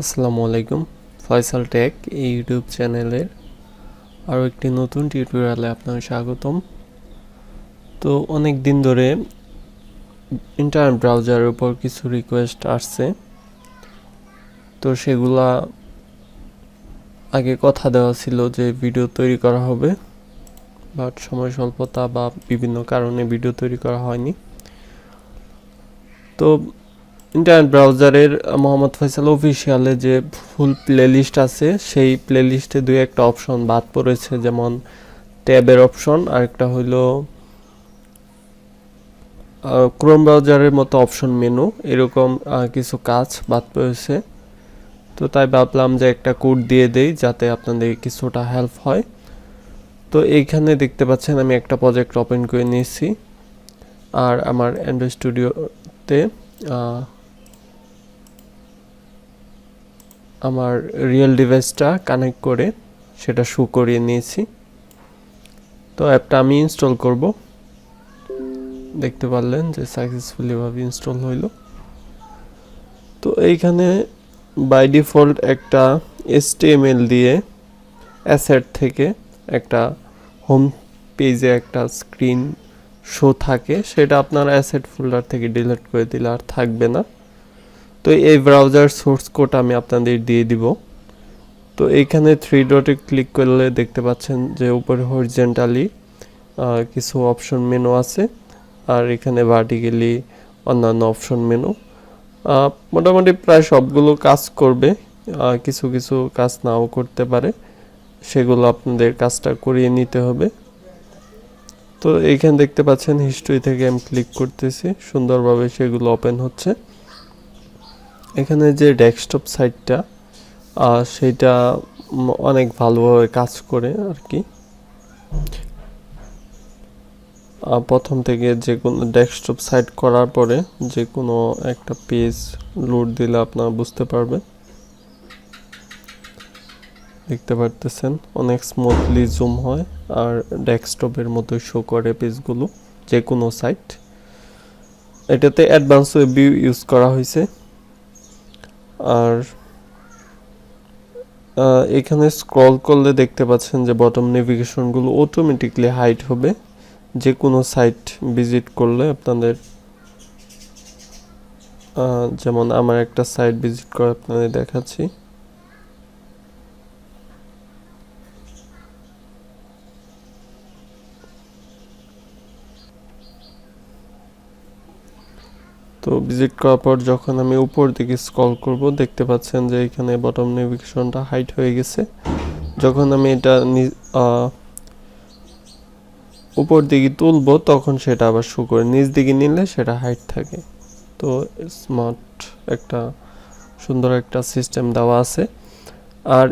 আসসালামু আলাইকুম। ফয়সাল টেক এই ইউটিউব চ্যানেলের আরও একটি নতুন টিউটোরিয়ালে আপনাকে স্বাগতম। তো অনেক দিন ধরে ইন্টারনেট ব্রাউজারের উপর কিছু রিকোয়েস্ট আসছে, তো সেগুলা আগে কথা দেওয়া ছিল যে ভিডিও তৈরি করা হবে, বাট সময় স্বল্পতা বা বিভিন্ন কারণে ভিডিও তৈরি করা হয়নি। তো ইন্টারনেট ব্রাউজারের মোহাম্মদ ফয়সাল অফিসিয়ালে যে ফুল প্লেলিস্ট আছে, সেই প্লেলিস্টে দুই একটা অপশন বাদ পড়েছে, যেমন ট্যাবের অপশন, আরেকটা হইলো ক্রোম ব্রাউজারের মতো অপশন মেনু, এরকম কিছু কাজ বাদ পড়েছে। তো তাই ভাবলাম যে একটা কোড দিয়ে দেই যাতে আপনাদের কিছুটা হেল্প হয়। তো এইখানে দেখতে পাচ্ছেন আমি একটা প্রজেক্ট ওপেন করে নিয়েছি, আর আমার অ্যান্ড্রয়েড স্টুডিওতে আমার রিয়েল ডিভাইসটা কানেক্ট করে সেটা শো করিয়ে নিয়েছি। তো অ্যাপটা আমি ইনস্টল করব। দেখতে পারলেন যে সাকসেসফুলি ভাবে ইনস্টল হইল। তো এইখানে বাই ডিফল্ট একটা HTML দিয়ে অ্যাসেট থেকে একটা হোম পেজে একটা স্ক্রিন শো থাকে, সেটা আপনার অ্যাসেট ফোল্ডার থেকে ডিলিট করে দিলে আর থাকবে না। তো এই ব্রাউজার সোর্স কোড আমি আপনাদের দিয়ে দিব। তো এইখানে 3 ডটে ক্লিক করলে দেখতে পাচ্ছেন যে উপরে হরিজন্টালি কিছু অপশন মেনু আছে, আর এখানে ভার্টিক্যালি অন্যান্য অপশন মেনু। মোটামুটি প্রায় সবগুলো কাজ করবে, কিছু কিছু কাজ নাও করতে পারে, সেগুলো আপনাদের কাজটা করিয়ে নিতে হবে। তো এইখানে দেখতে পাচ্ছেন হিস্ট্রি থেকে আমি ক্লিক করতেছি, সুন্দরভাবে সেগুলো ওপেন হচ্ছে। এখানে যে ডেস্কটপ সাইটটা সেটা অনেক ভালোভাবে কাজ করে আর কি। প্রথম থেকে যে কোনো ডেস্কটপ সাইট করার পরে যে কোনো একটা পেজ লোড দিলে আপনারা বুঝতে পারবেন। দেখতে পারতেছেন অনেক স্মুথলি জুম হয়, আর ডেস্কটপের মতো শো করে পেজগুলো যে কোনো সাইট। এটাতে অ্যাডভান্স ওয়েব ভিউ ইউজ করা হয়েছে। আর এখানে স্ক্রল করলে দেখতে পাচ্ছেন যে বটম নেভিগেশনগুলো অটোমেটিকলি হাইড হবে যে কোনো সাইট ভিজিট করলে আপনাদের। যেমন আমার একটা সাইট ভিজিট করে আপনাদের দেখাচ্ছি। তো ভিজিট করার পর যখন আমি উপর দিকে স্ক্রল করব, দেখতে পাচ্ছেন যে এখানে বটম নেভিগেশনটা হাইড হয়ে গেছে। যখন আমি এটা উপর দিকে তুলবো তখন সেটা আবার শো করে, নিচ দিকে নিলে সেটা হাইড থাকে। তো স্মার্ট একটা সুন্দর একটা সিস্টেম দেওয়া আছে। আর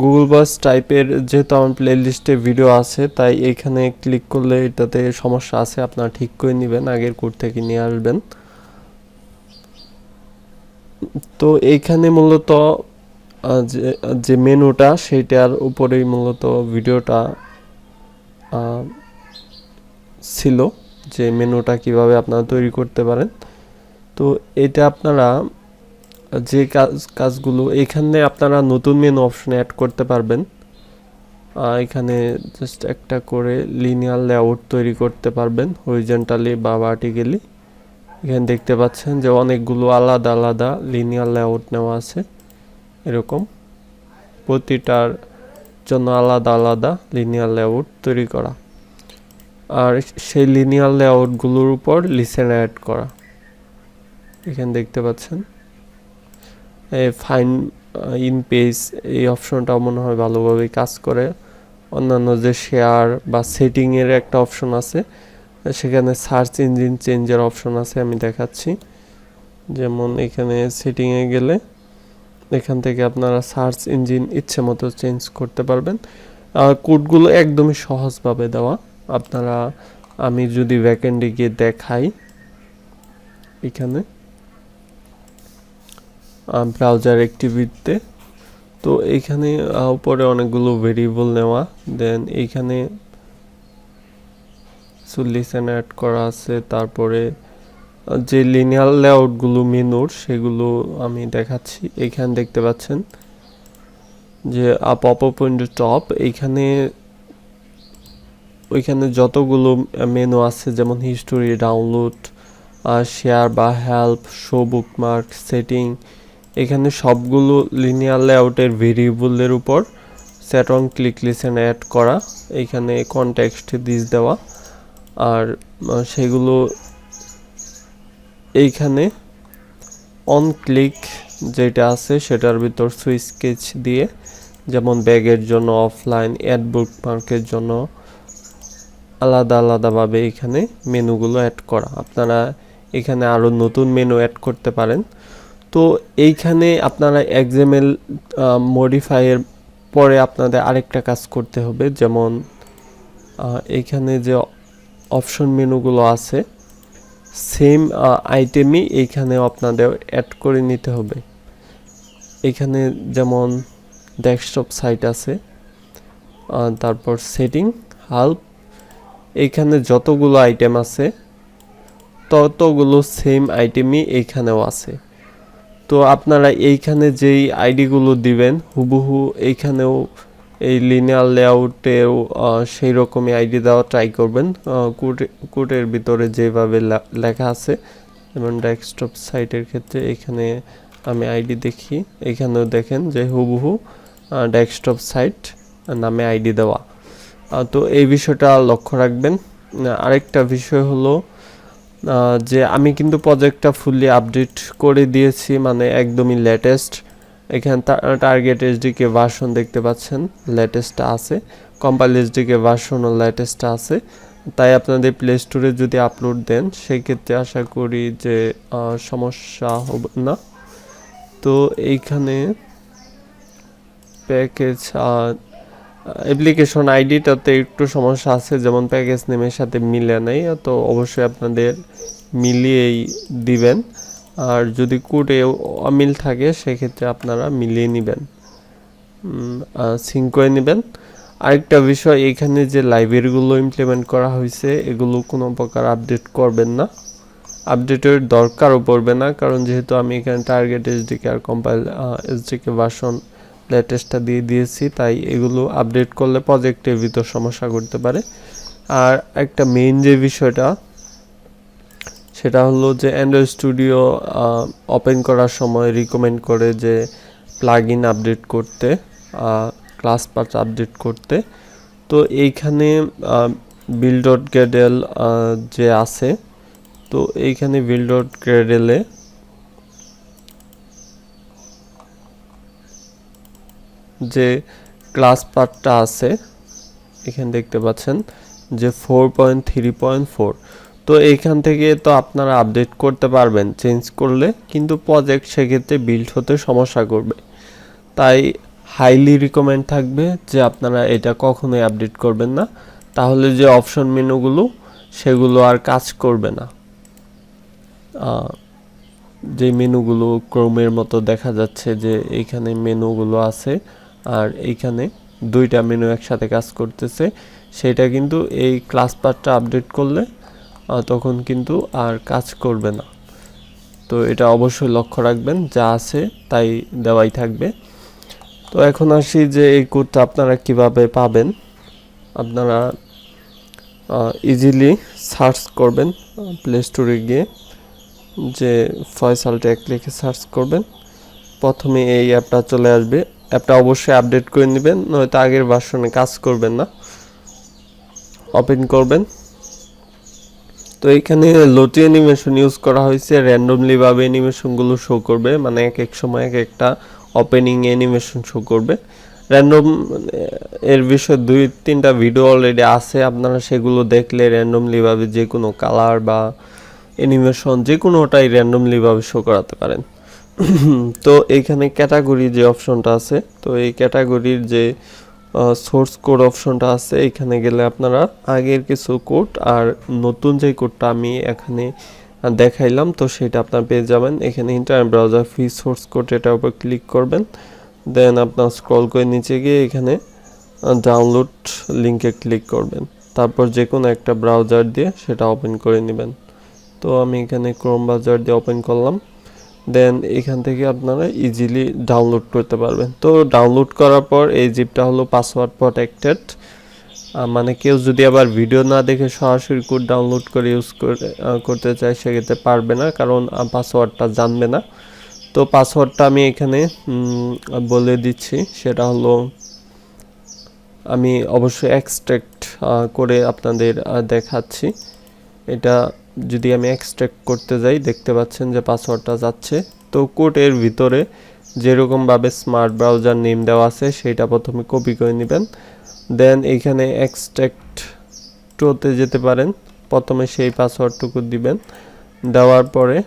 গুগল বাস টাইপের যেহেতু আমার প্লে লিস্টে ভিডিও আছে, তাই এইখানে ক্লিক করলে এটাতে সমস্যা আছে, আপনারা ঠিক করে নেবেন, আগের কোড থেকে নিয়ে আসবেন। তো এইখানে মূলত যে মেনুটা সেটার উপরেই মূলত ভিডিওটা ছিল, যে মেনুটা কিভাবে আপনারা তৈরি করতে পারেন। তো এটা আপনারা যে কাজগুলো এখানে আপনারা নতুন মেনু অপশন অ্যাড করতে পারবেন। এখানে জাস্ট একটা করে লিনিয়ার লেআউট তৈরি করতে পারবেন, হরিজন্টালি বা ভার্টিক্যালি। এখানে দেখতে পাচ্ছেন যে অনেকগুলো আলাদা আলাদা লিনিয়ার লেআউট নেওয়া আছে, এরকম প্রতিটার জন্য আলাদা আলাদা লিনিয়ার লেআউট তৈরি করা, আর সেই লিনিয়ার লেআউটগুলোর উপর লিসেন অ্যাড করা। এখানে দেখতে পাচ্ছেন ফাইন ইন পেজ, এই অপশনটা মনে হয় ভালোভাবে কাজ করে। অন্যান্য যে শেয়ার বা সেটিংয়ের একটা অপশন আছে, সেখানে সার্চ ইঞ্জিন চেঞ্জের অপশন আছে, আমি দেখাচ্ছি। যেমন এখানে সেটিংয়ে গেলে এখান থেকে আপনারা সার্চ ইঞ্জিন ইচ্ছে মতো চেঞ্জ করতে পারবেন। কোডগুলো একদমই সহজভাবে দেওয়া। আপনারা আমি যদি ব্যাকএন্ডে গিয়ে দেখাই, এখানে ব্রাউজার অ্যাক্টিভিটিতে, তো এইখানে উপরে অনেকগুলো ভেরিয়েবল নেওয়া, দেন এইখানে লিসেন অ্যাড করা আছে, তারপরে যে লিনিয়ার লেআউটগুলো মেনুর সেগুলো আমি দেখাচ্ছি। এখানে দেখতে পাচ্ছেন যে পপআপ উইন্ডো টপ, ওইখানে যতগুলো মেনু আছে যেমন হিস্টোরি, ডাউনলোড, শেয়ার বা হেল্প, শো বুকমার্ক, সেটিং, এখানে সবগুলো লিনিয়ার লেআউটের ভেরিয়েবলের উপর set on click listen add করা, এখানে কনটেক্সট দিস দেওয়া, আর সেগুলো এইখানে অন ক্লিক যেটা আছে সেটার ভিতর সুইচ স্কেচ দিয়ে, যেমন ব্যাগের জন্য অফলাইন, অ্যাড বুকমার্কের জন্য আলাদাভাবে এখানে মেনুগুলো অ্যাড করা। আপনারা এখানে আরও নতুন মেনু অ্যাড করতে পারেন। তো এইখানে আপনারা এক্সএমএল মডিফাইয়ের পরে আপনাদের আরেকটা কাজ করতে হবে, যেমন এইখানে যে অপশন মেনুগুলো আছে সেম আইটেমই এইখানে আপনাদের অ্যাড করে নিতে হবে। এখানে যেমন ডেস্কটপ সাইট আছে, তারপর সেটিং, হেল্প, এইখানে যতগুলো আইটেম আছে ততগুলো সেম আইটেমই এইখানেও আছে। তো আপনারা এইখানে যেই আইডিগুলো দিবেন হুবহু এইখানেও এই লিনিয়ার লেআউটেও সেই রকমই আইডি দেওয়া ট্রাই করবেন। কোডের ভিতরে যেভাবে লেখা আছে, যেমন ডেস্কটপ সাইটের ক্ষেত্রে এখানে আমি আইডি দেখি, এখানেও দেখেন যে হুবহু ডেস্কটপ সাইট নামে আইডি দেওয়া। তো এই বিষয়টা লক্ষ্য রাখবেন। আরেকটা বিষয় হলো যে আমি কিন্তু প্রজেক্টটা ফুললি আপডেট করে দিয়েছি, মানে একদমই লেটেস্ট। এখানে টার্গেট এসডিকে ভার্সন দেখতে পাচ্ছেন, লেটেস্টটা আছে, কম্পাইল এসডিকে ভার্সনও লেটেস্টটা আছে। তাই আপনাদের প্লে স্টোরে যদি আপলোড দেন সেক্ষেত্রে আশা করি যে সমস্যা হবে না। তো এইখানে প্যাকেজ অ্যাপ্লিকেশন আইডিটাতে একটু সমস্যা আছে, যেমন প্যাকেজ নেমের সাথে মিলে নেই, তো অবশ্যই আপনাদের মিলিয়েই দিবেন। আর যদি কোডে অমিল থাকে সেক্ষেত্রে আপনারা মিলিয়ে নেবেন, সিঙ্ক করে নেবেন। আরেকটা বিষয়, এখানে যে লাইব্রেরিগুলো ইমপ্লিমেন্ট করা হয়েছে এগুলো কোনো প্রকার আপডেট করবেন না, আপডেটের দরকারও পড়বে না, কারণ যেহেতু আমি এখানে টার্গেট এসডিকে আর কম্পাইল এসডিকে ভার্সন লেটেস্টটা দিয়ে দিয়েছি, তাই এগুলো আপডেট করলে প্রজেক্টের ভিতর সমস্যা করতে পারে। আর একটা মেইন যে বিষয়টা সেটা হলো যে অ্যান্ড্রয়েড স্টুডিও ওপেন করার সময় রিকমেন্ড করে যে প্লাগ ইন আপডেট করতে, ক্লাস পার্টস আপডেট করতে। তো এইখানে বিল্ড ডট গ্রেডেল যে আছে, তো এইখানে বিল্ড ডট গ্রেডেলে যে ক্লাস পার্টটা আছে এখানে দেখতে পাচ্ছেন যে 4.3.4, তো এইখান থেকে তো আপনারা আপডেট করতে পারবেন চেঞ্জ করলে, কিন্তু প্রজেক্ট সেক্ষেত্রে বিল্ড হতে সমস্যা করবে। তাই হাইলি রিকমেন্ড থাকবে যে আপনারা এটা কখনোই আপডেট করবেন না, তাহলে যে অপশন মেনুগুলো সেগুলো আর কাজ করবে না। যে মেনুগুলো ক্রোমের মতো দেখা যাচ্ছে যে এইখানে মেনুগুলো আছে আর এইখানে দুইটা মেনু একসাথে কাজ করতেছে, সেটা কিন্তু এই ক্লাস পার্টটা আপডেট করলে তখন কিন্তু আর কাজ করবে না। তো এটা অবশ্যই লক্ষ্য রাখবেন, যা আছে তাই দেওয়াই থাকবে। তো এখন আসি যে এই কোডটা আপনারা কিভাবে পাবেন। আপনারা ইজিলি সার্চ করবেন প্লে স্টোরে গিয়ে, যে ফয়সাল ট্যাগ লিখে সার্চ করবেন, প্রথমে এই অ্যাপটা চলে আসবে। অ্যাপটা অবশ্যই আপডেট করে নেবেন, নয়তো আগের ভার্সনে কাজ করবেন না। ওপেন করবেন, তো এখানে লোটি অ্যানিমেশন ইউজ করা হয়েছে, র্যান্ডমলি ভাবে অ্যানিমেশনগুলো শো করবে, মানে এক এক সময় এক একটা ওপেনিং অ্যানিমেশন শো করবে। র্যান্ডম এর বিষয়ে 2-3টা ভিডিও অলরেডি আছে, আপনারা সেগুলো দেখলে র্যান্ডমলি ভাবে যে কোনো কালার বা অ্যানিমেশন যে কোনোটাই র্যান্ডমলি ভাবে শো করাতে পারেন। তো এইখানে ক্যাটাগরি যে অপশনটা আছে, তো এই ক্যাটাগরির যে সোর্স কোড অপশনটা আছে, এখানে গেলে আপনারা আগের কিছু কোড আর নতুন যে কোডটা আমি এখানে দেখাইলাম তো সেটা আপনারা পেয়ে যাবেন। এখানে internet browser free source code, এটার উপর ক্লিক করবেন, দেন আপনার স্ক্রল করে নিচে গিয়ে এখানে ডাউনলোড লিঙ্কে ক্লিক করবেন, তারপর যে কোনো একটা ব্রাউজার দিয়ে সেটা ওপেন করে নেবেন। তো আমি এখানে ক্রোম ব্রাউজার দিয়ে ওপেন করলাম। দেন এখান থেকে আপনারা ইজিলি ডাউনলোড করতে পারবেন। তো ডাউনলোড করার পর এই জিপটা হলো পাসওয়ার্ড প্রটেক্টেড, মানে কেউ যদি আবার ভিডিও না দেখে সরাসরি কোড ডাউনলোড করে ইউজ করতে চায় সেক্ষেত্রে পারবে না, কারণ পাসওয়ার্ডটা জানবে না। তো পাসওয়ার্ডটা আমি এখানে বলে দিচ্ছি, সেটা হলো, আমি অবশ্যই এক্সট্রাক্ট করে আপনাদের দেখাচ্ছি। এটা যদি আমি এক্সট্রাক্ট করতে যাই দেখতে পাচ্ছেন যে পাসওয়ার্ডটা যাচ্ছে। তো কোডের ভিতরে যেরকমভাবে স্মার্ট ব্রাউজার নেম দেওয়া আছে সেটা প্রথমে কপি করে নেবেন। দেন এইখানে এক্সট্রাক্ট টোতে যেতে পারেন, প্রথমে সেই পাসওয়ার্ডটুকু দিবেন, দেওয়ার পরে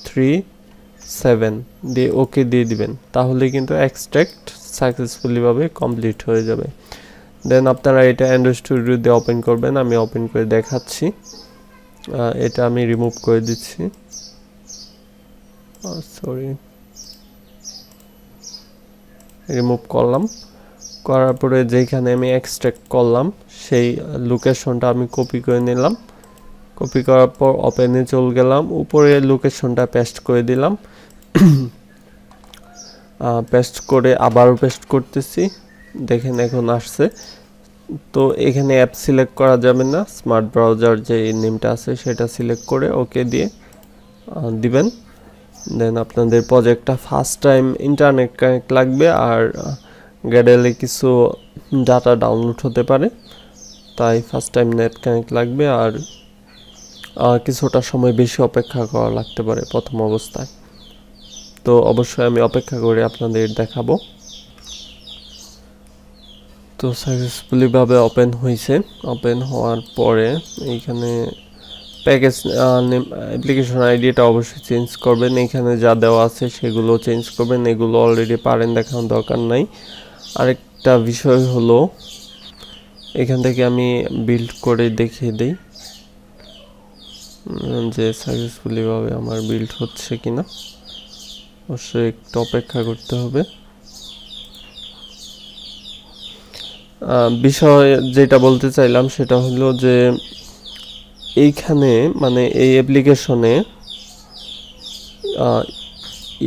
37 দিয়ে ওকে দিয়ে দিবেন, তাহলে কিন্তু এক্সট্রাক্ট সাকসেসফুলিভাবে কমপ্লিট হয়ে যাবে। দেন আপনারা এটা অ্যান্ড্রয়েড স্টুডিও দিয়ে ওপেন করবেন, আমি ওপেন করে দেখাচ্ছি। এটা আমি রিমুভ করে দিচ্ছি, সরি, রিমুভ করলাম। করার পরে যেখানে আমি এক্সট্রাক্ট করলাম সেই লোকেশনটা আমি কপি করে নিলাম। কপি করার পর ওপেনে চলে গেলাম, উপরে লোকেশনটা পেস্ট করে দিলাম। পেস্ট করে আবারও পেস্ট করতেছি, দেখেন এখন আসছে। তো এখানে অ্যাপ সিলেক্ট করা যাবে না, স্মার্ট ব্রাউজার যে নেমটা আছে সেটা সিলেক্ট করে ওকে দিয়ে দিবেন। দেন আপনাদের প্রজেক্টটা ফার্স্ট টাইম ইন্টারনেট কানেক্ট লাগবে, আর গ্যাডেলে কিছু ডাটা ডাউনলোড হতে পারে, তাই ফার্স্ট টাইম নেট কানেক্ট লাগবে, আর কিছুটা সময় বেশি অপেক্ষা করা লাগতে পারে প্রথম অবস্থায়। তো অবশ্যই আমি অপেক্ষা করে আপনাদের দেখাবো। তো সাকসেসফুলিভাবে ওপেন হয়েছে। ওপেন হওয়ার পরে এইখানে প্যাকেজ নেম, অ্যাপ্লিকেশন আইডিটা অবশ্যই চেঞ্জ করবেন, এখানে যা দেওয়া আছে সেগুলো চেঞ্জ করবেন, এগুলো অলরেডি পারেন, দেখানোর দরকার নাই। আরেকটা বিষয় হলো, এখান থেকে আমি বিল্ড করে দেখিয়ে দিই যে সাকসেসফুলিভাবে আমার বিল্ড হচ্ছে কিনা। অবশ্যই একটু অপেক্ষা করতে হবে। বিষয় যেটা বলতে চাইলাম সেটা হলো যে এইখানে মানে এই অ্যাপ্লিকেশনে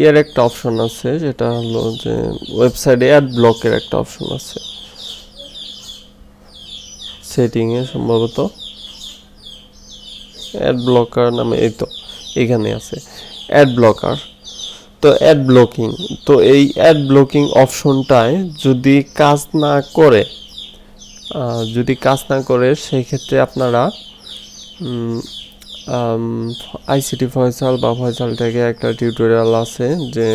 এর একটা অপশন আছে, যেটা হলো যে ওয়েবসাইটে অ্যাড ব্লকের একটা অপশন আছে সেটিংয়ে, সম্ভবত অ্যাড ব্লকার নামে, এই তো এখানে আছে অ্যাড ব্লকার। তো অ্যাড ব্লকিং, তো এই অ্যাড ব্লকিং অপশনটায় যদি কাজ না করে, সেই ক্ষেত্রে আপনারা আইসিটি ফয়সাল বা ফয়সাল থেকে একটা টিউটোরিয়াল আছে যে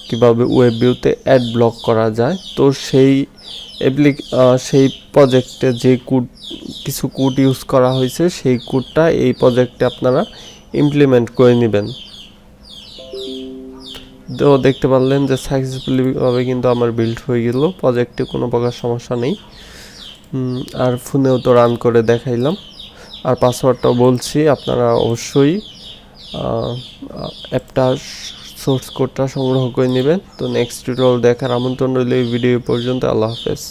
কিভাবে ওয়েব ভিউতে অ্যাড ব্লক করা যায়। তো সেই প্রজেক্টে যে কিছু কোড ইউজ করা হয়েছে সেই কোডটা এই প্রজেক্টে আপনারা ইমপ্লিমেন্ট করে নেবেন। তো দেখতে পারলেন যে সাকসেসফুলিভাবে কিন্তু আমার বিল্ড হয়ে গেল, প্রজেক্টে কোনো প্রকার সমস্যা নেই। আর ফোনেও তো রান করে দেখাইলাম, আর পাসওয়ার্ডটাও বলছি, আপনারা অবশ্যই অ্যাপটা সোর্স কোডটা সংগ্রহ করে নেবেন। তো নেক্সট টিউটোরিয়াল দেখার আমন্ত্রণ রইল। এই ভিডিও পর্যন্ত, আল্লাহ হাফেজ।